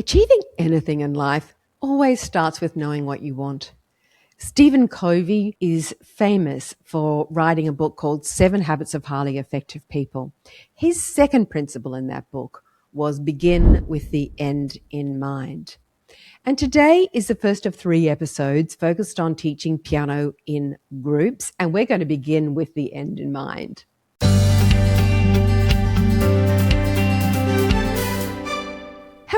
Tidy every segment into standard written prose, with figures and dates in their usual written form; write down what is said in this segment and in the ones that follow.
Achieving anything in life always starts with knowing what you want. Stephen Covey is famous for writing a book called 7 Habits of Highly Effective People. His second principle in that book was begin with the end in mind. And today is the first of 3 episodes focused on teaching piano in groups, and we're going to begin with the end in mind.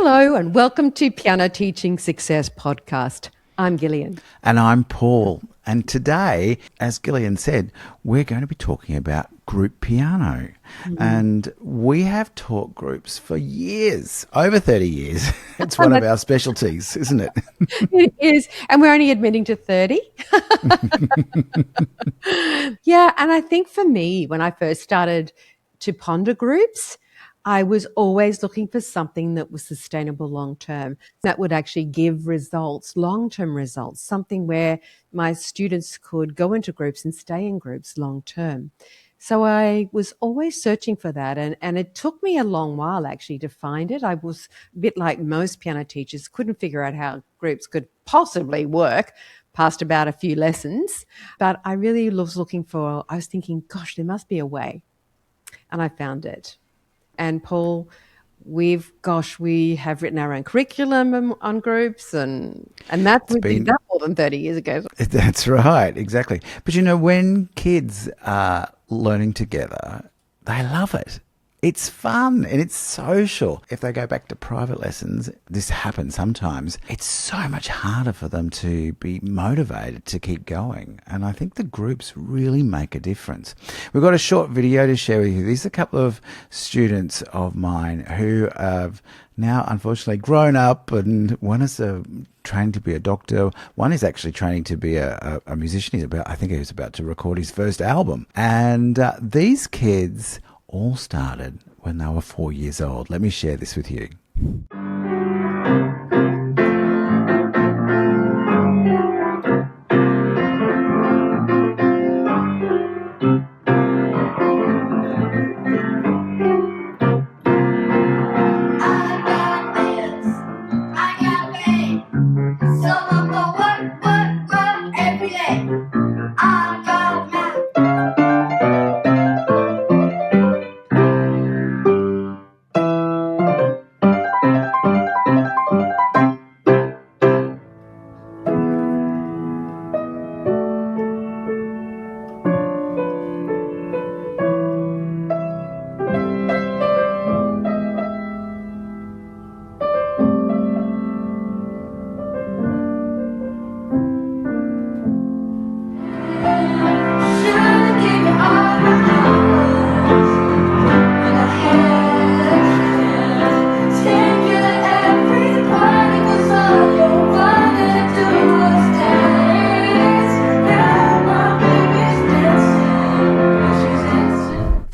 Hello and welcome to Piano Teaching Success Podcast. I'm Gillian. And I'm Paul. And today, as Gillian said, we're going to be talking about group piano. And we have taught groups for years, over 30 years. It's one of our specialties, isn't it? It is. And we're only admitting to 30. Yeah. And I think for me, when I first started to ponder groups, I was always looking for something that was sustainable long term, that would actually give results, long-term results, something where my students could go into groups and stay in groups long term. So I was always searching for that. And it took me a long while actually to find it. I was a bit like most piano teachers, couldn't figure out how groups could possibly work past about a few lessons. But I really was I was thinking, gosh, there must be a way. And I found it. And Paul, we have written our own curriculum on groups, and we did that more than 30 years ago. That's right, exactly. But when kids are learning together, they love it. It's fun and it's social. If they go back to private lessons, this happens sometimes. It's so much harder for them to be motivated to keep going. And I think the groups really make a difference. We've got a short video to share with you. These are a couple of students of mine who have now unfortunately grown up, and one is trained to be a doctor. One is actually training to be a musician. I think he was about to record his first album. And these kids all started when they were 4 years old. Let me share this with you.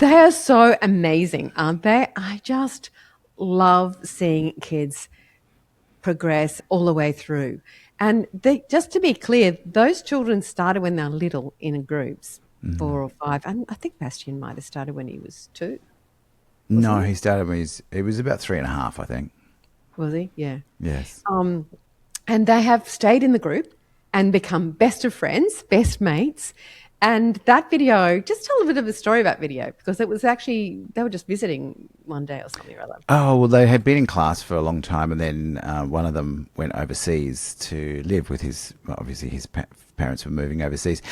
They are so amazing, aren't they? I just love seeing kids progress all the way through. And just to be clear, those children started when they're little in groups, 4 or 5. And I think Bastian might have started when he was 2. No, he started when he was about 3.5, I think. Was he? Yeah. Yes. And they have stayed in the group and become best of friends, best mates. And that video, just tell a bit of a story about video, because it was actually, they were just visiting one day or something or other. Oh, well, they had been in class for a long time, and then one of them went overseas to live with obviously his parents were moving overseas.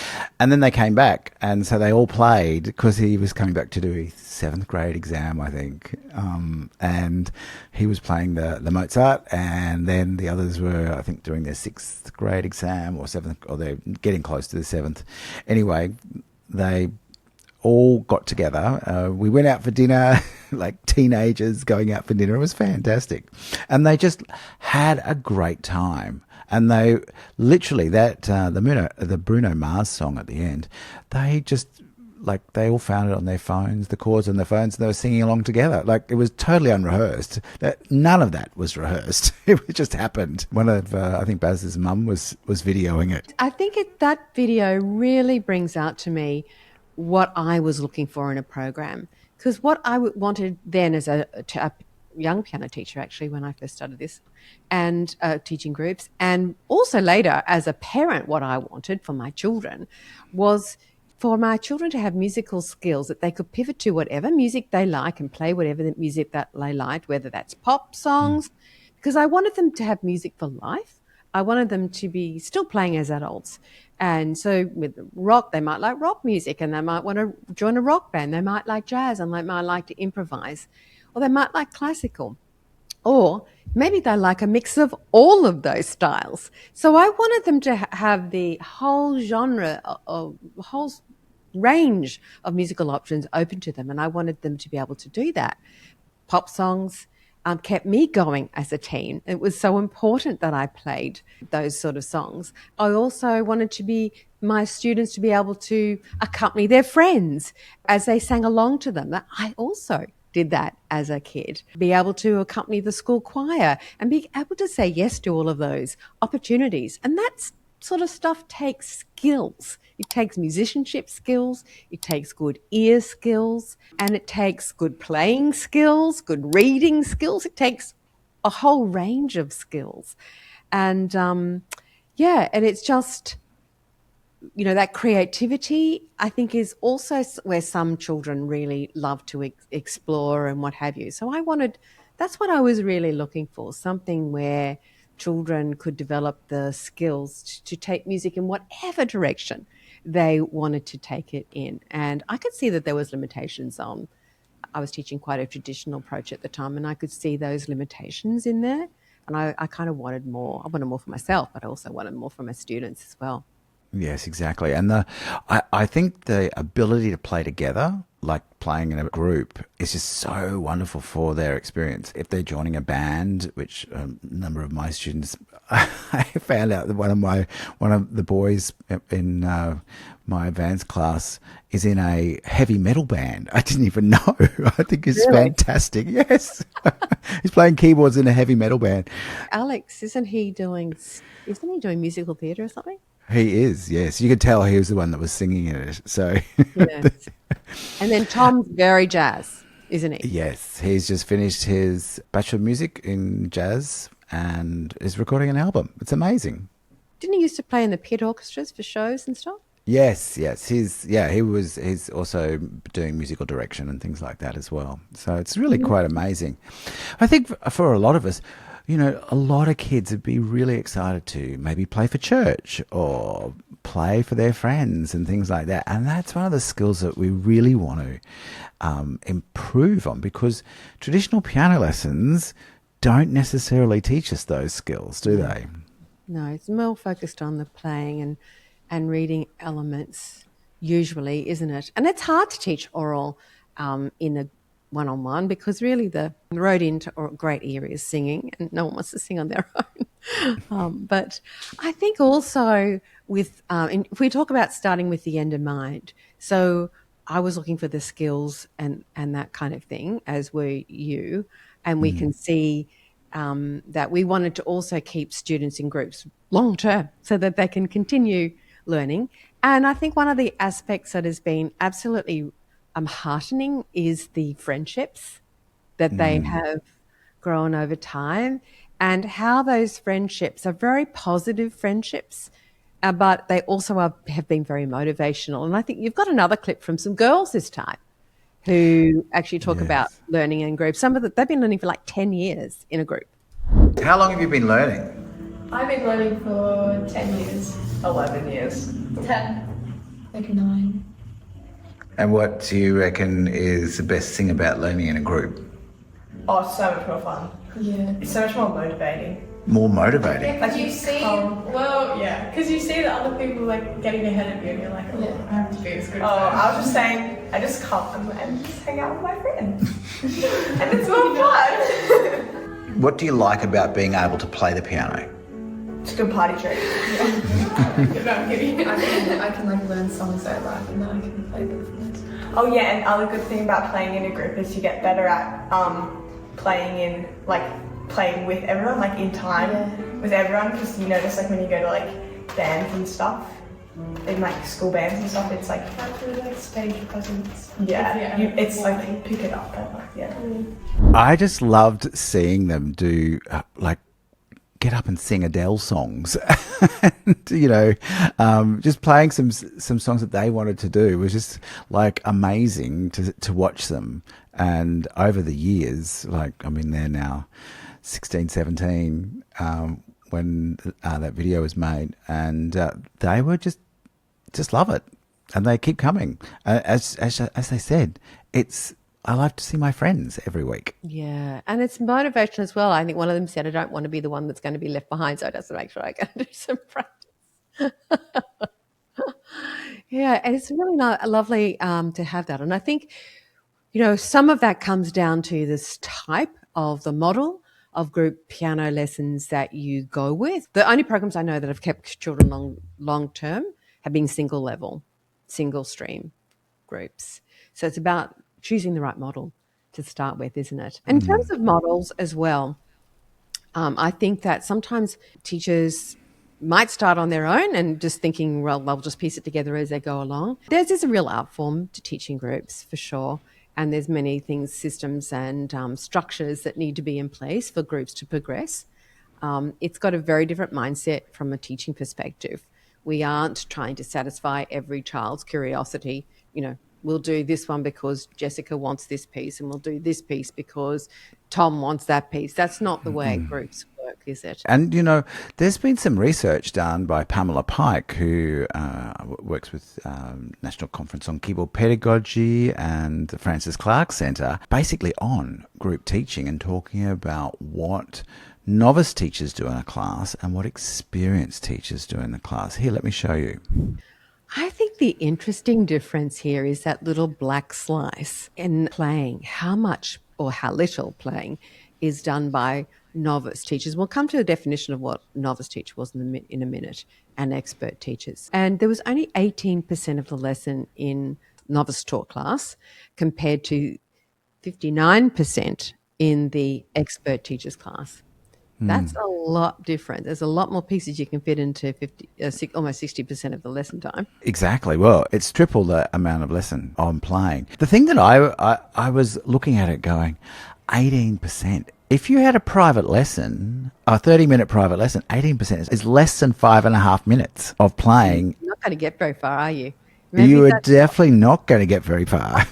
And then they came back, and so they all played because he was coming back to do his 7th grade exam, I think. And he was playing the Mozart, and then the others were, I think, doing their 6th grade exam or 7th, or they're getting close to the 7th. Anyway, they all got together. We went out for dinner, like teenagers going out for dinner. It was fantastic. And they just had a great time. And they literally, the Bruno Mars song at the end, they all found it on their phones, the chords on their phones, and they were singing along together. Like, it was totally unrehearsed. None of that was rehearsed. It just happened. One of, I think Baz's mum was videoing it. I think that video really brings out to me what I was looking for in a program. Because what I wanted then as young piano teacher actually when I first started this, and teaching groups. And also later as a parent, what I wanted for my children was for my children to have musical skills that they could pivot to whatever music they like and play whatever the music that they liked, whether that's pop songs, because I wanted them to have music for life. I wanted them to be still playing as adults. And so with rock, they might like rock music and they might want to join a rock band. They might like jazz and they might like to improvise, or they might like classical. Or maybe they like a mix of all of those styles. So I wanted them to have the whole genre, whole range of musical options open to them. And I wanted them to be able to do that. Pop songs kept me going as a teen. It was so important that I played those sort of songs. I also wanted my students to be able to accompany their friends as they sang along to them. I also did that as a kid, be able to accompany the school choir and be able to say yes to all of those opportunities. And that sort of stuff takes skills. It takes musicianship skills, it takes good ear skills, and it takes good playing skills, good reading skills. It takes a whole range of skills. And and it's just, that creativity, I think, is also where some children really love to explore and what have you. So that's what I was really looking for, something where children could develop the skills to take music in whatever direction they wanted to take it in. And I could see that there was limitations on, I was teaching quite a traditional approach at the time, and I could see those limitations in there. And I kind of wanted more. I wanted more for myself, but I also wanted more for my students as well. Yes, exactly. And I think the ability to play together, like playing in a group, is just so wonderful for their experience. If they're joining a band, which a number of my students, I found out that one of the boys in my advanced class is in a heavy metal band. I didn't even know. I think it's Really? fantastic. Yes, he's playing keyboards in a heavy metal band. Alex, isn't he doing musical theatre or something? He is, yes. You could tell he was the one that was singing in it. So, Yes. And then Tom's very jazz, isn't he? yes, he's just finished his Bachelor of Music in Jazz and is recording an album. It's amazing. Didn't he used to play in the pit orchestras for shows and stuff? Yes. He's also doing musical direction and things like that as well. So it's really quite amazing. I think for a lot of us, a lot of kids would be really excited to maybe play for church or play for their friends and things like that. And that's one of the skills that we really want to improve on, because traditional piano lessons don't necessarily teach us those skills, do they? No, it's more focused on the playing and reading elements usually, isn't it? And it's hard to teach oral in a one-on-one, because really the road into a great ear is singing, and no one wants to sing on their own. But I think also with, if we talk about starting with the end in mind, so I was looking for the skills and that kind of thing, as were you, and we can see that we wanted to also keep students in groups long term so that they can continue learning. And I think one of the aspects that has been absolutely heartening is the friendships that they have grown over time, and how those friendships are very positive friendships, but they also have been very motivational. And I think you've got another clip from some girls this time who actually talk about learning in groups. Some of they've been learning for like 10 years in a group. How long have you been learning? I've been learning for 10 years. 11 years. 10. Like 9. And what do you reckon is the best thing about learning in a group? Oh, it's so much more fun. Yeah. It's so much more motivating. More motivating? Because you see, because you see that other people like getting ahead of you and you're like, oh, Yeah. I have to be as good as them. I was just saying, I just come and just hang out with my friends. And it's more fun. What do you like about being able to play the piano? It's a good party trick. No, I'm kidding. I can like learn songs I like, and then I can play them for them. Oh yeah, and other good thing about playing in a group is you get better at playing with everyone, like in time with everyone, because you notice like when you go to like bands and stuff, in like school bands and stuff, it's like Stage presence. it's like you pick it up and like I just loved seeing them do like get up and sing Adele songs. And, you know, just playing some songs that they wanted to do was just like amazing to watch them. And over the years, like, I mean, they're now 16, 17 when that video was made, and they were just love it, and they keep coming. As they said, I like to see my friends every week. Yeah, and it's motivation as well. I think one of them said, I don't want to be the one that's going to be left behind, so I just make sure I go do some practice. Yeah, and it's really lovely to have that. And I think, you know, some of that comes down to this type of the model of group piano lessons that you go with. The only programs I know that have kept children long term have been single level, single stream groups. So it's about choosing the right model to start with, isn't it? In terms of models as well, I think that sometimes teachers might start on their own and just thinking, well, they'll just piece it together as they go along. There's a real art form to teaching groups for sure. And there's many things, systems and structures that need to be in place for groups to progress. It's got a very different mindset from a teaching perspective. We aren't trying to satisfy every child's curiosity. You know, we'll do this one because Jessica wants this piece, and we'll do this piece because Tom wants that piece. That's not the way groups work, is it? And, you know, there's been some research done by Pamela Pike, who works with National Conference on Keyboard Pedagogy and the Francis Clark Centre, basically on group teaching and talking about what novice teachers do in a class and what experienced teachers do in the class. Here, let me show you. I think the interesting difference here is that little black slice in playing. How much or how little playing is done by novice teachers. We'll come to a definition of what novice teacher was in a minute, and expert teachers. And there was only 18% of the lesson in novice taught class compared to 59% in the expert teachers class. That's a lot different. There's a lot more pieces you can fit into almost 60% of the lesson time. Exactly. Well, it's triple the amount of lesson I'm playing. The thing that I was looking at it going, 18%. If you had a private lesson, a 30-minute private lesson, 18% is less than 5.5 minutes of playing. You're not going to get very far, are you? You are definitely not going to get very far.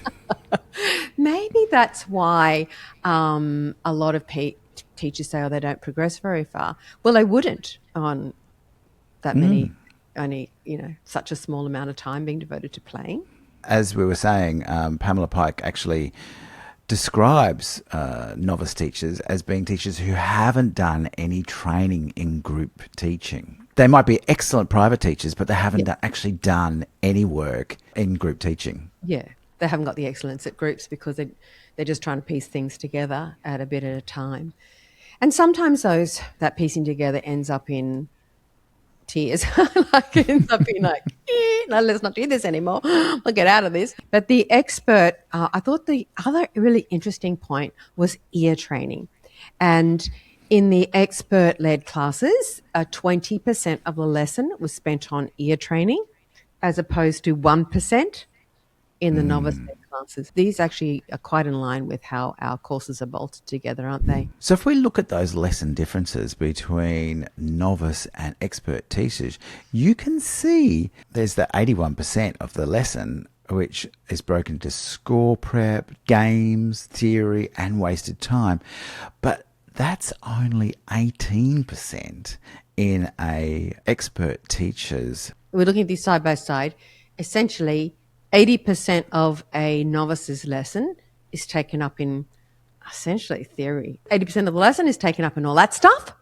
Maybe that's why a lot of teachers say, they don't progress very far. Well, they wouldn't on that many, only, such a small amount of time being devoted to playing. As we were saying, Pamela Pike actually describes novice teachers as being teachers who haven't done any training in group teaching. They might be excellent private teachers, but they haven't actually done any work in group teaching. Yeah. They haven't got the excellence at groups because they're just trying to piece things together at a bit at a time. And sometimes that piecing together ends up in tears. Ends up being like, no, let's not do this anymore. We'll get out of this. But the expert, I thought the other really interesting point was ear training. And in the expert-led classes, 20% of the lesson was spent on ear training as opposed to 1% in the novice-led classes. These actually are quite in line with how our courses are bolted together, aren't they? So if we look at those lesson differences between novice and expert teachers, you can see there's the 81% of the lesson which is broken into score prep, games, theory, and wasted time. But that's only 18% in a expert teacher's. We're looking at these side by side. Essentially, 80% of a novice's lesson is taken up in essentially theory. 80% of the lesson is taken up in all that stuff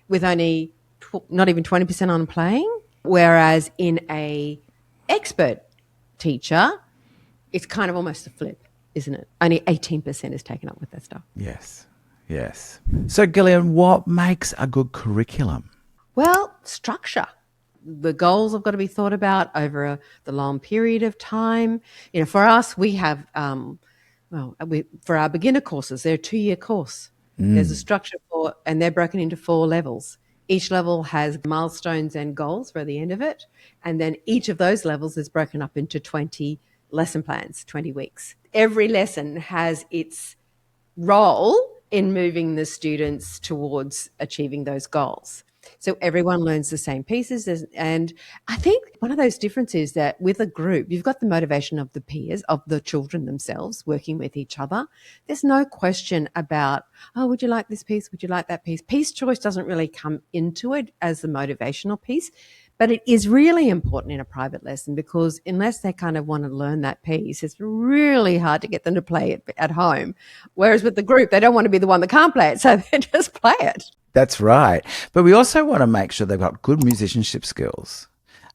with only not even 20% on playing. Whereas in a expert teacher, it's kind of almost a flip, isn't it? Only 18% is taken up with that stuff. Yes, yes. So Gillian, what makes a good curriculum? Well, structure. The goals have got to be thought about over the long period of time. For us, we have, for our beginner courses, they're a 2-year course. There's a structure and they're broken into 4 levels. Each level has milestones and goals for the end of it. And then each of those levels is broken up into 20 lesson plans, 20 weeks. Every lesson has its role in moving the students towards achieving those goals. So everyone learns the same pieces. And I think one of those differences is that with a group, you've got the motivation of the peers, of the children themselves working with each other. There's no question about, oh, would you like this piece? Would you like that piece? Piece choice doesn't really come into it as the motivational piece. But it is really important in a private lesson because unless they kind of want to learn that piece, it's really hard to get them to play it at home. Whereas with the group, they don't want to be the one that can't play it, so they just play it. That's right. But we also want to make sure they've got good musicianship skills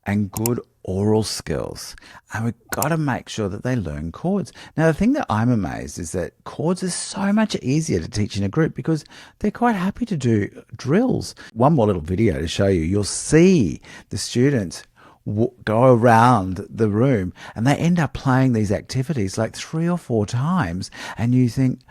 and good oral skills. And we've got to make sure that they learn chords. Now, the thing that I'm amazed is that chords are so much easier to teach in a group because they're quite happy to do drills. One more little video to show you. You'll see the students go around the room and they end up playing these activities like 3 or 4 times. And you think,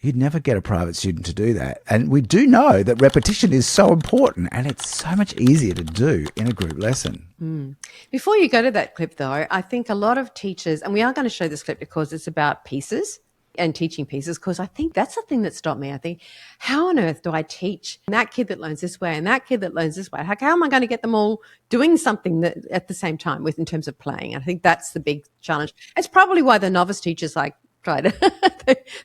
you'd never get a private student to do that. And we do know that repetition is so important and it's so much easier to do in a group lesson. Before you go to that clip, though, I think a lot of teachers, and we are going to show this clip because it's about pieces and teaching pieces, because I think that's the thing that stopped me. I think, how on earth do I teach that kid that learns this way and that kid that learns this way? How am I going to get them all doing something that at the same time in terms of playing? I think that's the big challenge. It's probably why the novice teachers try to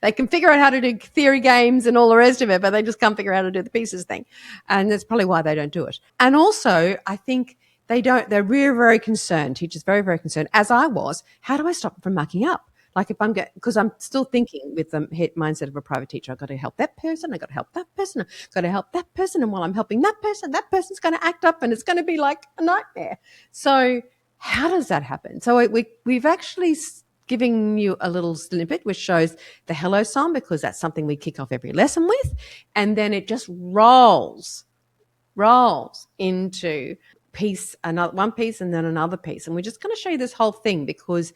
they can figure out how to do theory games and all the rest of it, but they just can't figure out how to do the pieces thing. And that's probably why they don't do it. And also, I think they're very, very concerned, teachers very, very concerned, as I was, how do I stop them from mucking up? Like if because I'm still thinking with the mindset of a private teacher, I've got to help that person, I've got to help that person, I've got to help that person. And while I'm helping that person's going to act up and it's going to be like a nightmare. So how does that happen? So we've actually giving you a little snippet which shows the hello song because that's something we kick off every lesson with. And then it just rolls into one piece and then another piece. And we're just going to show you this whole thing because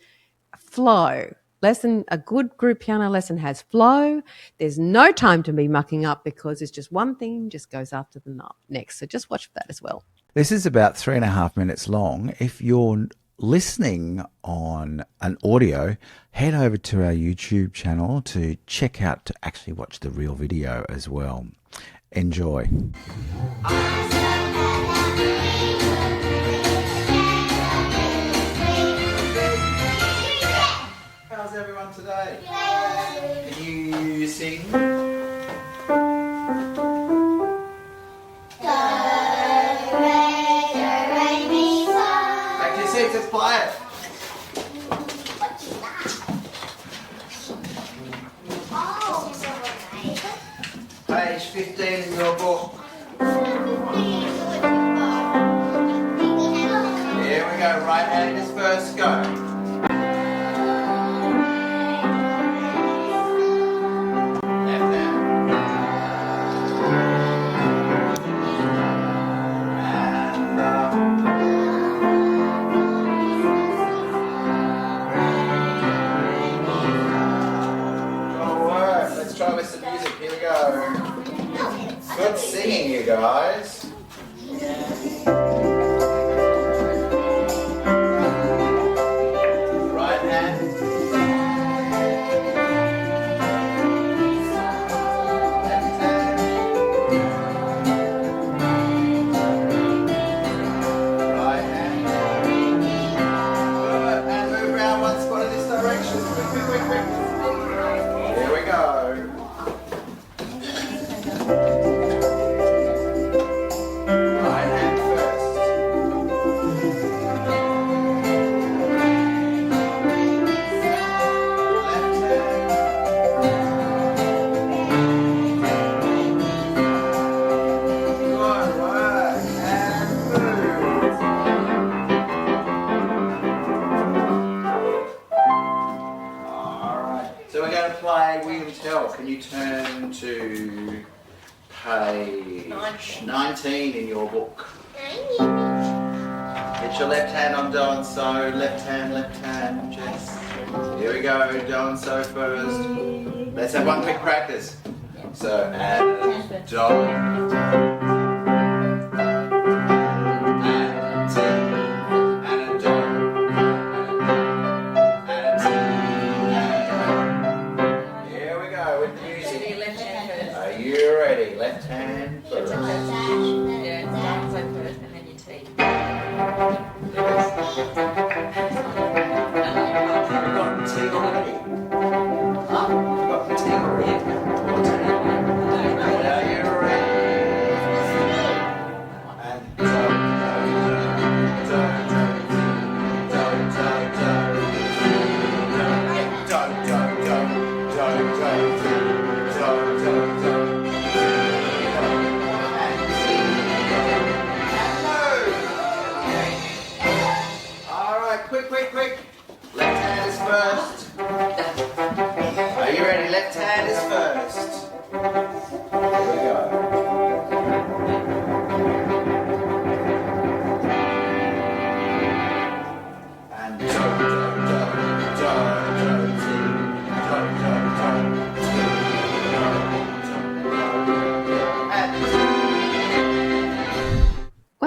flow. A good group piano lesson has flow. There's no time to be mucking up because it's just one thing just goes after the next. So just watch for that as well. This is about 3.5 minutes long. If you're listening on an audio, head over to our YouTube channel to check out, to actually watch the real video as well. Enjoy. How's everyone today? Can you sing? Let's play it. Page 15 in your book. Here we go. Right hand is first. Go. Good singing, you guys. Right hand. Left hand. Right hand. Good. And move around one spot in this direction. Quick. Here we go. Can you turn to page 19 in your book? Get your left hand on do and so, left hand, Jess. Here we go, do and so first. Let's have one quick practice. So, and do.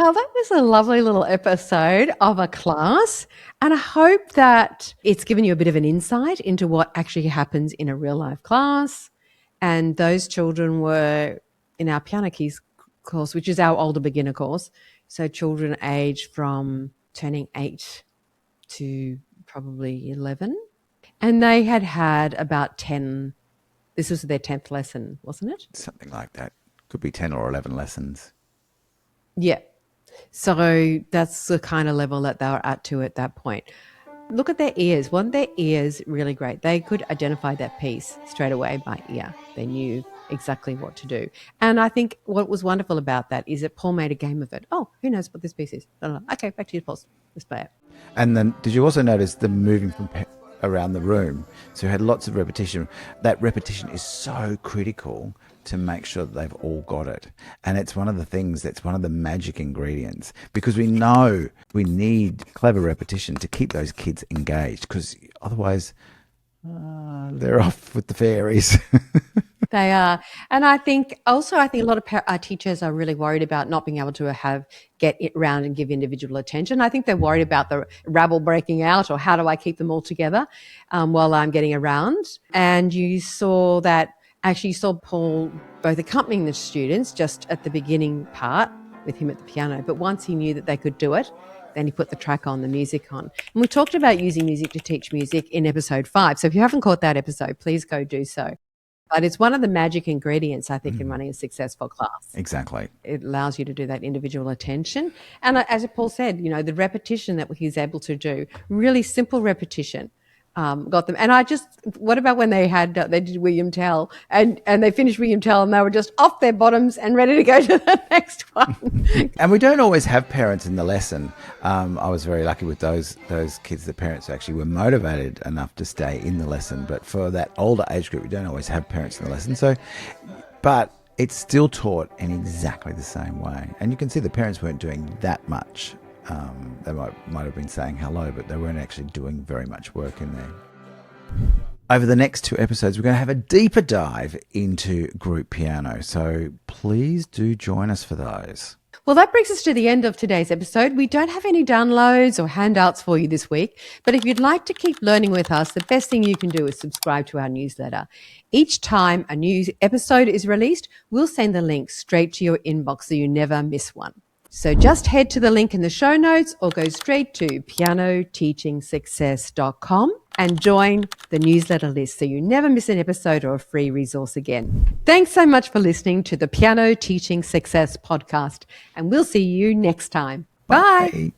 Well, that was a lovely little episode of a class, and I hope that it's given you a bit of an insight into what actually happens in a real life class. And those children were in our Piano Keys course, which is our older beginner course. So children aged from turning 8 to probably 11. And they had about 10, this was their 10th lesson, wasn't it? Something like that. Could be 10 or 11 lessons. Yeah. So that's the kind of level that they were at that point. Look at their ears. Weren't their ears really great? They could identify that piece straight away by ear. They knew exactly what to do. And I think what was wonderful about that is that Paul made a game of it. Oh, who knows what this piece is? Okay, back to you, Paul. Let's play it. And then did you also notice the moving from around the room? So you had lots of repetition. That repetition is so critical to make sure that they've all got it. And it's one of the things that's one of the magic ingredients, because we know we need clever repetition to keep those kids engaged, because otherwise they're off with the fairies. They are. And I think a lot of teachers are really worried about not being able to get it round and give individual attention. I think they're worried about the rabble breaking out, or how do I keep them all together while I'm getting around. And you saw Paul both accompanying the students just at the beginning part with him at the piano. But once he knew that they could do it, then he put the track on, the music on. And we talked about using music to teach music in episode 5. So if you haven't caught that episode, please go do so. But it's one of the magic ingredients, I think, in running a successful class. Exactly. It allows you to do that individual attention. And as Paul said, the repetition that he's able to do, really simple repetition, got them. And what about when they did William Tell and they finished William Tell and they were just off their bottoms and ready to go to the next one? And we don't always have parents in the lesson. I was very lucky with those kids. The parents actually were motivated enough to stay in the lesson. But for that older age group, we don't always have parents in the lesson. But it's still taught in exactly the same way. And you can see the parents weren't doing that much. They might have been saying hello, but they weren't actually doing very much work in there. Over the next 2 episodes, we're going to have a deeper dive into group piano. So please do join us for those. Well, that brings us to the end of today's episode. We don't have any downloads or handouts for you this week, but if you'd like to keep learning with us, the best thing you can do is subscribe to our newsletter. Each time a new episode is released, we'll send the link straight to your inbox so you never miss one. So just head to the link in the show notes or go straight to pianoteachingsuccess.com and join the newsletter list so you never miss an episode or a free resource again. Thanks so much for listening to the Piano Teaching Success podcast, and we'll see you next time. Bye. Bye.